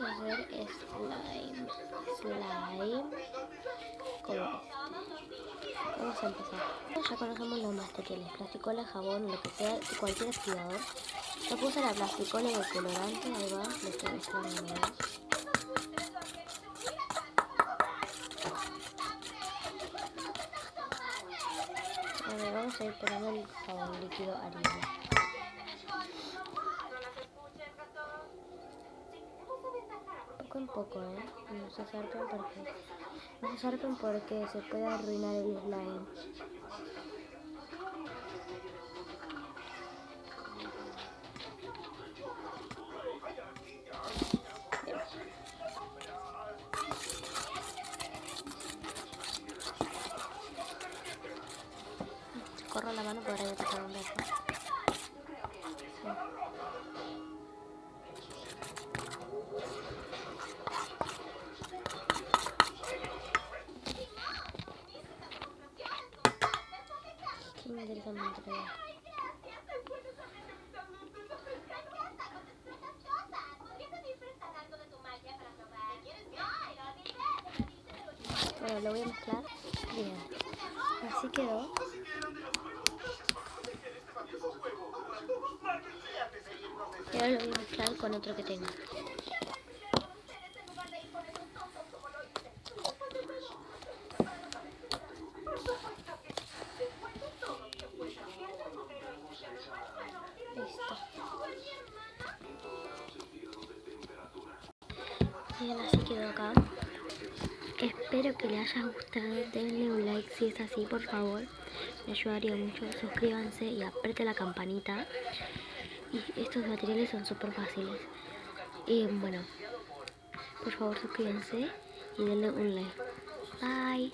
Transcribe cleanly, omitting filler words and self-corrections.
a hacer slime como este. Vamos a empezar. Ya conocemos los materiales: plasticola, jabón, lo que sea, cualquier aspirador. Yo puse la plasticola y el colorante, ahí va, lo estoy mezclando. A ver, vamos a ir poniendo el jabón líquido arriba. Poco en poco, no se zarpen porque se puede arruinar el slime. Corro la mano para pasar un beso. Qué interesante. Bueno, lo voy a mezclar bien. Así quedó. Y ahora lo voy a mezclar con otro que tenga. Listo. Bien, así quedó acá. Espero que les haya gustado. Denle un like si es así, por favor. Me ayudaría mucho. Suscríbanse y aprieten la campanita. Y estos materiales son súper fáciles. Y bueno, por favor suscríbanse y denle un like. Bye.